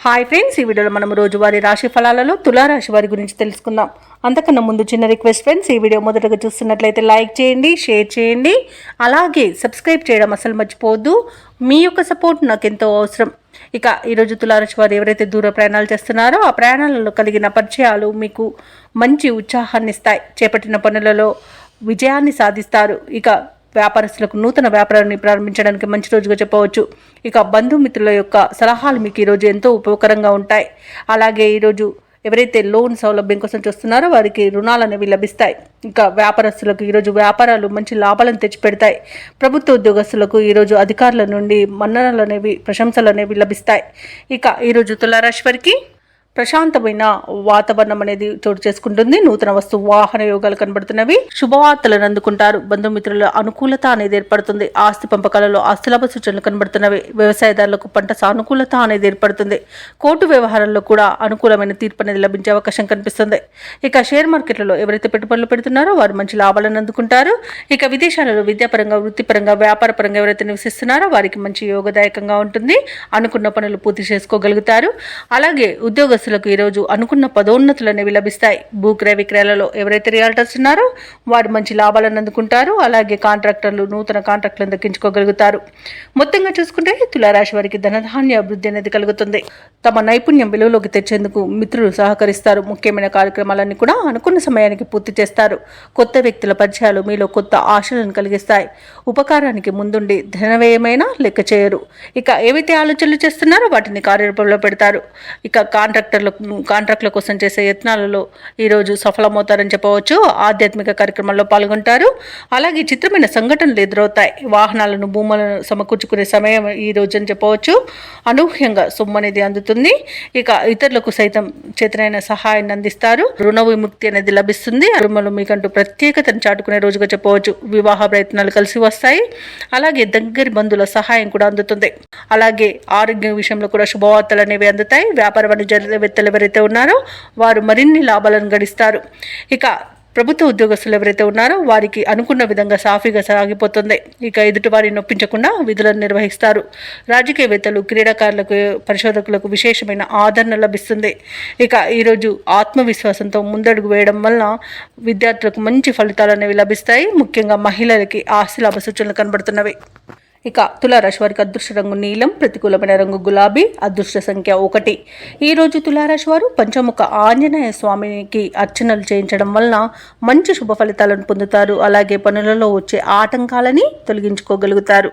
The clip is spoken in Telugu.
హాయ్ ఫ్రెండ్స్, ఈ వీడియోలో మనం రోజువారీ రాశి ఫలాలలో తులారాశి వారి గురించి తెలుసుకుందాం. అంతకన్నా ముందు చిన్న రిక్వెస్ట్ ఫ్రెండ్స్, ఈ వీడియో మొదటగా చూస్తున్నట్లయితే లైక్ చేయండి, షేర్ చేయండి, అలాగే సబ్స్క్రైబ్ చేయడం అసలు మర్చిపోవద్దు. మీ యొక్క సపోర్ట్ నాకు ఎంతో అవసరం. ఇక ఈరోజు తులారాశి వారు ఎవరైతే దూర ప్రయాణాలు చేస్తున్నారో ఆ ప్రయాణాలలో కలిగిన పరిచయాలు మీకు మంచి ఉత్సాహాన్ని ఇస్తాయి. చేపట్టిన పనులలో విజయాన్ని సాధిస్తారు. ఇక వ్యాపారస్తులకు నూతన వ్యాపారాన్ని ప్రారంభించడానికి మంచి రోజుగా చెప్పవచ్చు. ఇక బంధుమిత్రుల యొక్క సలహాలు మీకు ఈరోజు ఎంతో ఉపయోగకరంగా ఉంటాయి. అలాగే ఈరోజు ఎవరైతే లోన్ సౌలభ్యం కోసం చూస్తున్నారో వారికి రుణాలు అనేవి లభిస్తాయి. ఇంకా వ్యాపారస్తులకు ఈరోజు వ్యాపారాలు మంచి లాభాలను తెచ్చిపెడతాయి. ప్రభుత్వ ఉద్యోగస్తులకు ఈరోజు అధికారుల నుండి మన్ననలు అనేవి, ప్రశంసలు అనేవి లభిస్తాయి. ఇక ఈరోజు తులారాశి వారికి ప్రశాంతమైన వాతావరణం అనేది చోటు చేసుకుంటుంది. నూతన వస్తు వాహన యోగాలు కనబడుతున్నవి. శుభవార్తలను అందుకుంటారు. బంధుమిత్రుల అనుకూలత అనేది ఏర్పడుతుంది. ఆస్తి పంపకాలలో ఆస్తిలాభ సూచనలు కనబడుతున్నవి. వ్యవసాయదారులకు పంట సానుకూలత అనేది ఏర్పడుతుంది. కోర్టు వ్యవహారాల్లో కూడా అనుకూలమైన తీర్పు అనేది లభించే అవకాశం కనిపిస్తుంది. ఇక షేర్ మార్కెట్లలో ఎవరైతే పెట్టుబడులు పెడుతున్నారో వారు మంచి లాభాలను అందుకుంటారు. ఇక విదేశాలలో విద్యాపరంగా, వృత్తిపరంగా, వ్యాపారపరంగా ఎవరైతే నివసిస్తున్నారో వారికి మంచి యోగదాయకంగా ఉంటుంది. అనుకున్న పనులు పూర్తి చేసుకోగలుగుతారు. అలాగే ఉద్యోగ ఈరోజు అనుకున్న పదోన్నతులు అనేవి లభిస్తాయి. భూక్రయ విక్రయాలలో ఎవరైతే రియాల్టర్స్ ఉన్నారో వారు మంచి లాభాలను అందుకుంటారు. అలాగే కాంట్రాక్టర్లు నూతన కాంట్రాక్టులను దక్కించుకోగలుగుతారు. మొత్తంగా చూసుకుంటే తులారాశి వారికి ధనధాన్య అభివృద్ధి అనేది కలుగుతుంది. తమ నైపుణ్యం విలువలోకి తెచ్చేందుకు మిత్రులు సహకరిస్తారు. ముఖ్యమైన కార్యక్రమాలన్నీ కూడా అనుకున్న సమయానికి పూర్తి చేస్తారు. కొత్త వ్యక్తుల పరిచయాలు మీలో కొత్త ఆశలను కలిగిస్తాయి. ఉపకారానికి ముందుండి ధనవ్యయమైన లెక్క చేయరు. ఇక ఏవైతే ఆలోచనలు చేస్తున్నారో వాటిని కార్యరూపంలో పెడతారు. ఇక కాంట్రాక్టుల కోసం చేసే యత్నాలలో ఈరోజు సఫలమవుతారని చెప్పవచ్చు. ఆధ్యాత్మిక కార్యక్రమాల్లో పాల్గొంటారు. అలాగే చిత్రమైన సంఘటనలు ఎదురవుతాయి. వాహనాలను, భూములను సమకూర్చుకునే సమయం ఈ రోజు అని చెప్పవచ్చు. అనూహ్యంగా సొమ్ము అనేది అందుతుంది. ఇక ఇతరులకు సైతం చేతనైన సహాయాన్ని అందిస్తారు. రుణ విముక్తి అనేది లభిస్తుంది. రుణములు మీకంటూ ప్రత్యేకతను చాటుకునే రోజుగా చెప్పవచ్చు. వివాహ ప్రయత్నాలు కలిసి వస్తాయి. అలాగే దగ్గరి బంధువుల సహాయం కూడా అందుతుంది. అలాగే ఆరోగ్య విషయంలో కూడా శుభవార్తలు అనేవి అందుతాయి. వ్యాపార వాణిజ్యవేత్తలు ఎవరైతే ఉన్నారో వారు మరిన్ని లాభాలను గడిస్తారు. ఇక ప్రభుత్వ ఉద్యోగస్తులు ఎవరైతే ఉన్నారో వారికి అనుకున్న విధంగా సాఫీగా సాగిపోతుంది. ఇక ఎదుటి వారిని నొప్పించకుండా విధులను నిర్వహిస్తారు. రాజకీయవేత్తలు, క్రీడాకారులకు, పరిశోధకులకు విశేషమైన ఆదరణ లభిస్తుంది. ఇక ఈరోజు ఆత్మవిశ్వాసంతో ముందడుగు వేయడం వలన విద్యార్థులకు మంచి ఫలితాలు అనేవి లభిస్తాయి. ముఖ్యంగా మహిళలకి ఆస్తి లాభ సూచనలు కనబడుతున్నవి. ఇక తులారాశి వారికి అదృష్ట రంగు నీలం, ప్రతికూలమైన రంగు గులాబీ, అదృష్ట సంఖ్య 1. ఈరోజు తులారాశి వారు పంచముఖ ఆంజనేయ స్వామికి అర్చనలు చేయించడం వలన మంచి శుభ ఫలితాలను పొందుతారు. అలాగే పనులలో వచ్చే ఆటంకాలని తొలగించుకోగలుగుతారు.